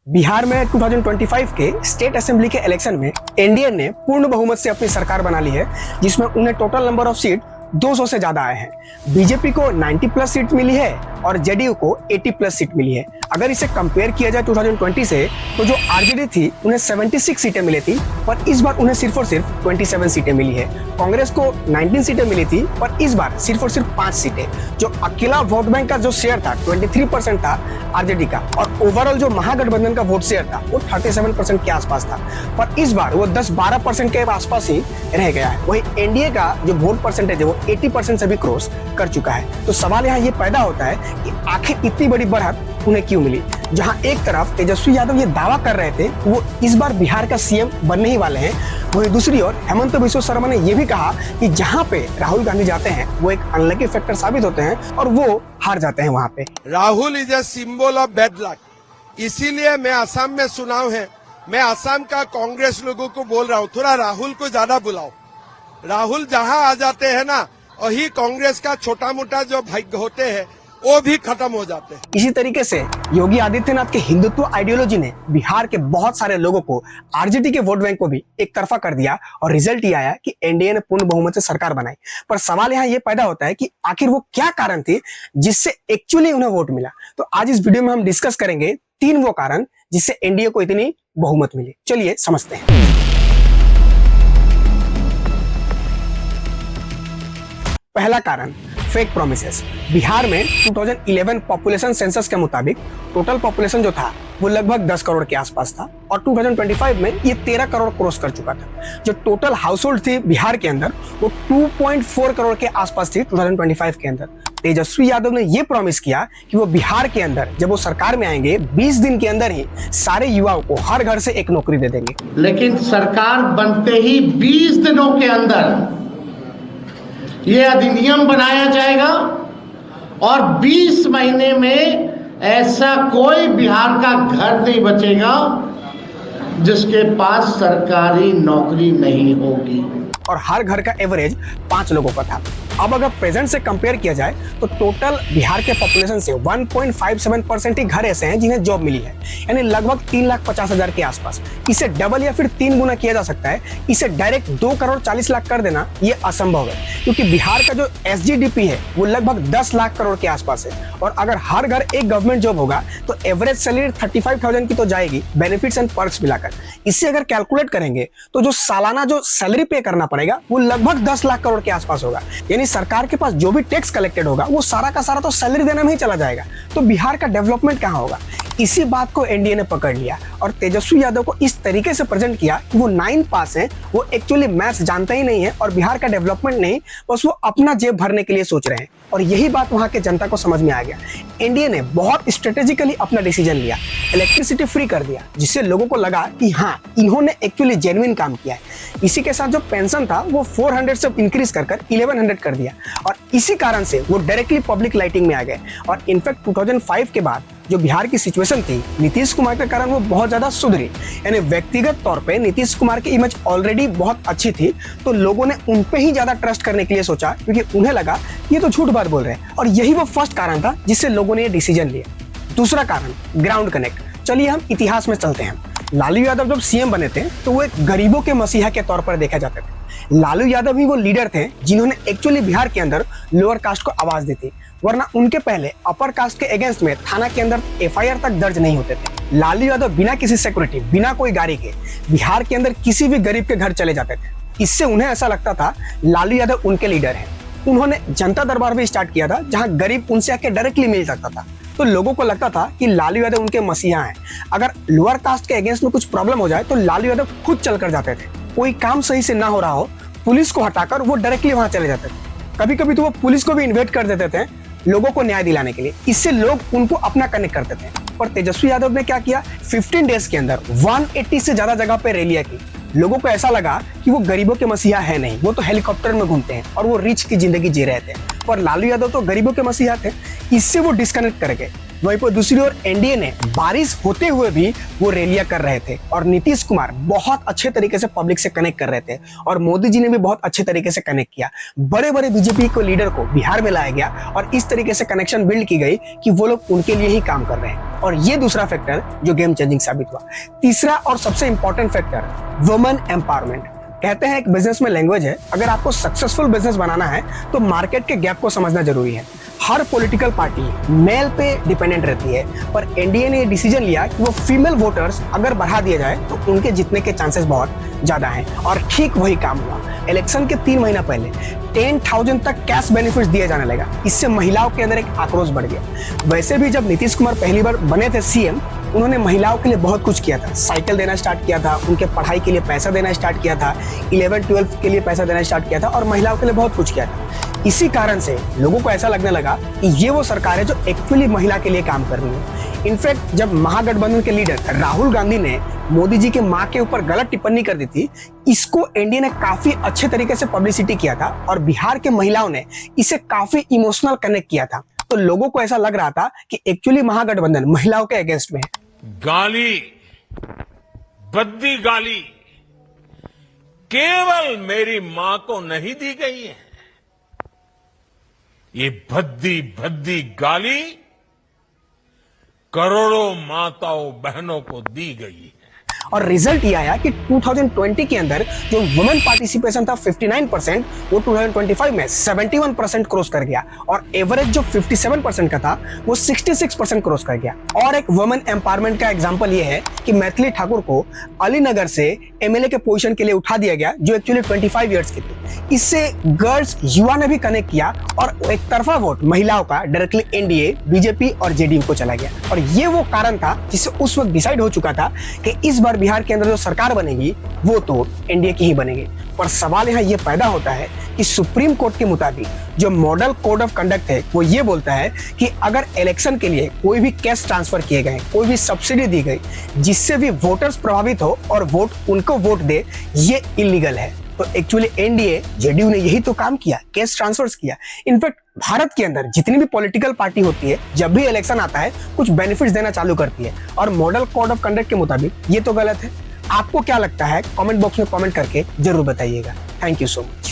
बिहार में 2025 के state assembly के इलेक्शन में एनडीए ने पूर्ण बहुमत से अपनी सरकार बना ली है, जिसमें उन्हें टोटल नंबर ऑफ सीट 200 से ज्यादा आए हैं। बीजेपी को 90 प्लस सीट मिली है और जेडीयू को 80 प्लस सीट मिली है। अगर इसे कंपेयर किया जाए 2020 से, तो जो आरजेडी थी उन्हें 76 सीटें मिली थी, पर इस बार उन्हें सिर्फ और सिर्फ 27 सीटें मिली है। कांग्रेस को 19 सीटें मिली थी, पर इस बार सिर्फ और सिर्फ 5 सीटें। जो अकेला वोट बैंक का जो शेयर था 23% था आरजेडी का, और ओवरऑल जो महागठबंधन का वोट शेयर था वो 37% के आसपास था, पर इस बार वो 10-12% के आसपास ही रह गया है। वही एनडीए का जो वोट परसेंटेज है वो 80% से भी क्रॉस कर चुका है। तो सवाल यहाँ ये पैदा होता है कि आखिर इतनी बड़ी बढ़त उन्हें क्यों मिली। जहां एक तरफ तेजस्वी यादव ये दावा कर रहे थे वो इस बार बिहार का सीएम बनने ही वाले हैं, वहीं दूसरी ओर हेमंत बिस्वा शर्मा ने यह भी कहा कि जहां पे राहुल गांधी जाते हैं वो एक अनलकी फैक्टर साबित होते हैं और वो हार जाते हैं वहां पे। Rahul is a symbol of bad luck, इसीलिए मैं असम में चुनाव है, मैं असम का कांग्रेस लोगों को बोल रहा हूँ, थोड़ा राहुल को ज्यादा बुलाओ। राहुल जहां आ जाते हैं ना, वही कांग्रेस का छोटा मोटा जो भाग्य होते हैं वो भी खत्म हो जाते हैं। इसी तरीके से योगी आदित्यनाथ के हिंदुत्व आइडियोलॉजी ने बिहार के बहुत सारे लोगों को, आरजेडी के वोट बैंक को भी एक तरफा कर दिया और रिजल्ट ये आया कि एनडीए ने पूर्ण बहुमत से सरकार बनाई। पर सवाल यहाँ ये पैदा होता है कि आखिर वो क्या कारण थे जिससे एक्चुअली उन्हें वोट मिला। तो आज इस वीडियो में हम डिस्कस करेंगे 3 वो कारण जिससे एनडीए को इतनी बहुमत मिली। चलिए समझते हैं। पहला कारण, फेक प्रोमिसेस। बिहार में 2011 पॉपुलेशन सेंसस के मुताबिक टोटल पॉपुलेशन जो था वो लगभग 10 करोड़ के आसपास था और 2025 में ये 13 करोड़ क्रॉस कर चुका था। जो टोटल हाउस होल्ड थी बिहार के अंदर वो 2.4 करोड़ के आसपास थी 2025 के अंदर। तेजस्वी यादव ने ये प्रॉमिस किया कि वो बिहार के अंदर जब वो सरकार में आएंगे 20 दिन के अंदर ही सारे युवाओं को हर घर से एक नौकरी दे देंगे। लेकिन सरकार बनते ही 20 दिनों के अंदर ये अधिनियम बनाया जाएगा और 20 महीने में ऐसा कोई बिहार का घर नहीं बचेगा जिसके पास सरकारी नौकरी नहीं होगी। और हर घर का एवरेज 5 लोगों का था। अब अगर प्रेजेंट से कंपेयर किया जाए तो टोटल बिहार के पॉपुलेशन से 1.57% ही घर ऐसे हैं जिन्हें जॉब मिली है, यानी लगभग 3,50,000 के आसपास। इसे डबल या फिर 3 गुना किया जा सकता है। इसे डायरेक्ट 2 करोड़ 40 लाख कर देना ये असंभव है, क्योंकि बिहार का जो एसजीडीपी है वो लगभग 10 लाख करोड़ के आसपास है। और अगर हर घर एक गवर्नमेंट जॉब होगा तो एवरेज सैलरी 35,000 की तो जाएगी, बेनिफिट्स एंड पर्क्स मिलाकर। इससे अगर कैलकुलेट करेंगे तो जो सालाना जो सैलरी पे करना पड़ेगा वो लगभग 10 लाख करोड़ के आसपास होगा। यानी सरकार के पास जो भी टैक्स कलेक्टेड होगा वो सारा का सारा तो सैलरी देने में ही चला जाएगा। तो बिहार का डेवलपमेंट कहां होगा? इसी बात को एनडीए ने पकड़ लिया और तेजस्वी यादव को इस तरीके से प्रेजेंट किया कि वो 9 पास हैं, वो एक्चुअली मैथ्स जानते ही नहीं है और बिहार का डेवलपमेंट नहीं, बस वो अपना जेब भरने के लिए सोच रहे हैं। और यही बात वहां के जनता को समझ में आ गया। एनडीए ने बहुत स्ट्रेटेजिकली अपना डिसीजन लिया, इलेक्ट्रिसिटी फ्री कर दिया, जिससे लोगों को लगा कि हाँ, इन्होंने एक्चुअली जेन्युइन काम किया है। इसी के साथ जो पेंशन था वो 400 से इंक्रीज कर 1100 कर दिया और इसी कारण से वो डायरेक्टली पब्लिक लाइटिंग में आ गए। और इनफैक्ट 2005 के बाद जो बिहार की सिचुएशन थी नीतीश कुमार के कारण वो बहुत ज्यादा सुधरी। यानी व्यक्तिगत तौर पे नीतीश कुमार की इमेज ऑलरेडी बहुत अच्छी थी, तो लोगों ने उन पे ही ज्यादा ट्रस्ट करने के लिए सोचा, क्योंकि उन्हें लगा ये तो झूठ बात बोल रहे हैं। और यही वो फर्स्ट कारण था जिससे लोगों ने ये डिसीजन लिया। दूसरा कारण, ग्राउंड कनेक्ट। चलिए हम इतिहास में चलते हैं। लालू यादव जब सीएम बने थे तो वो एक गरीबों के मसीहा के तौर पर देखा जाते थे। लालू यादव ही वो लीडर थे जिन्होंने एक्चुअली बिहार के अंदर लोअर कास्ट को आवाज दी थी, वरना उनके पहले अपर कास्ट के अगेंस्ट में थाना के अंदर एफआईआर तक दर्ज नहीं होते थे। लालू यादव बिना किसी सिक्योरिटी, बिना कोई गाड़ी के बिहार के अंदर किसी भी गरीब के घर चले जाते थे। इससे उन्हें ऐसा लगता था लालू यादव उनके लीडर हैं। उन्होंने जनता दरबार भी स्टार्ट किया था जहां गरीब उनसे आके डायरेक्टली मिल सकता था। तो लोगों को लगता था कि लालू यादव उनके मसीहा हैं। अगर लोअर कास्ट के अगेंस्ट में कुछ प्रॉब्लम हो जाए तो लालू यादव खुद चल कर जाते थे। कोई काम सही से ना हो रहा हो, पुलिस को हटाकर वो डायरेक्टली वहां चले जाते थे। कभी कभी तो वो पुलिस को भी इन्वाइट कर देते थे लोगों को न्याय दिलाने के लिए। इससे लोग उनको अपना कनेक्ट करते थे। और तेजस्वी यादव ने क्या किया, 15 डेज के अंदर 180 से ज्यादा जगह पे रैलियां की। लोगों को ऐसा लगा कि वो गरीबों के मसीहा है नहीं, वो तो हेलीकॉप्टर में घूमते हैं और वो रिच की जिंदगी जी रहे थे। पर लालू यादव तो गरीबों के मसीहा थे। इससे वो डिस्कनेक्ट कर गए। वहीं पर दूसरी ओर एनडीए ने बारिश होते हुए भी वो रैलियां कर रहे थे और नीतीश कुमार बहुत अच्छे तरीके से पब्लिक से कनेक्ट कर रहे थे और मोदी जी ने भी बहुत अच्छे तरीके से कनेक्ट किया। बड़े बड़े बीजेपी को लीडर को बिहार में लाया गया और इस तरीके से कनेक्शन बिल्ड की गई कि वो लोग उनके लिए ही काम कर रहे हैं और ये दूसरा फैक्टर जो गेम चेंजिंग साबित हुआ। तीसरा और सबसे इंपॉर्टेंट फैक्टर वुमेन एम्पावरमेंट। कहते हैं एक बिजनेस में लैंग्वेज है, अगर आपको सक्सेसफुल बिजनेस बनाना है तो मार्केट के गैप को समझना जरूरी है। हर पॉलिटिकल पार्टी मेल पे डिपेंडेंट रहती है, पर एनडीए ने डिसीजन लिया कि वो फीमेल वोटर्स अगर बढ़ा दिया जाए तो उनके जीतने के चांसेस बहुत ज्यादा हैं और ठीक वही काम हुआ। इलेक्शन के 3 महीना पहले 10,000 तक कैश बेनिफिट्स दिए जाने लगा। इससे महिलाओं के अंदर एक आक्रोश बढ़ गया। वैसे भी जब नीतीश कुमार पहली बार बने थे सीएम, उन्होंने महिलाओं के लिए बहुत कुछ किया था। साइकिल देना स्टार्ट किया था, उनके पढ़ाई के लिए पैसा देना स्टार्ट किया था, 11-12 के लिए पैसा देना स्टार्ट किया था और महिलाओं के लिए बहुत कुछ किया था। इसी कारण से लोगों को ऐसा लगने लगा कि ये वो सरकार है जो एक्चुअली महिला के लिए काम कर रही है। इनफैक्ट जब महागठबंधन के लीडर राहुल गांधी ने मोदी जी के मां के ऊपर गलत टिप्पणी कर दी थी, इसको एनडीए ने काफी अच्छे तरीके से पब्लिसिटी किया था और बिहार के महिलाओं ने इसे काफी इमोशनल कनेक्ट किया था। तो लोगों को ऐसा लग रहा था कि एक्चुअली महागठबंधन महिलाओं के अगेंस्ट में है। गाली, भद्दी गाली केवल मेरी मां को नहीं दी गई है, ये भद्दी भद्दी गाली करोड़ों माताओं बहनों को दी गई है। और रिजल्ट ये आया कि 2020 के अंदर जो वुमेन पार्टिसिपेशन था 59%, वो 2025 में 71% क्रॉस कर गया और एवरेज जो 57% का था वो 66% क्रॉस कर गया। और एक वुमेन एम्पावरमेंट का एग्जांपल ये है कि मैथिली ठाकुर को अलीनगर से एमएलए के पोजीशन के लिए उठा दिया गया, जो एक्चुअली 25 इयर्स की थी। इससे गर्ल्स युवा ने भी कनेक्ट किया और एक तरफा वोट महिलाओं का डायरेक्टली एनडीए, बीजेपी और जेडीयू को चला गया। और ये वो कारण था जिससे उस वक्त डिसाइड हो चुका था कि इस बार बिहार के अंदर जो सरकार बनेगी वो तो एनडीए की ही बनेगी। पर सवाल यहाँ ये पैदा होता है कि सुप्रीम कोर्ट के मुताबिक जो मॉडल कोड ऑफ कंडक्ट है वो ये बोलता है कि अगर इलेक्शन के लिए कोई भी कैश ट्रांसफर किए गए, कोई भी सब्सिडी दी गई जिससे भी वोटर्स प्रभावित हो और वोट उनको वोट दे, ये इलीगल है। तो एक्चुअली एनडीए, जेडीयू ने यही तो काम किया, कैश ट्रांसफर्स किया। इनफैक्ट भारत के अंदर जितनी भी पॉलिटिकल पार्टी होती है, जब भी इलेक्शन आता है कुछ बेनिफिट्स देना चालू करती है और मॉडल कोड ऑफ कंडक्ट के मुताबिक ये तो गलत है। आपको क्या लगता है? कमेंट बॉक्स में कमेंट करके जरूर बताइएगा। Thank you so much.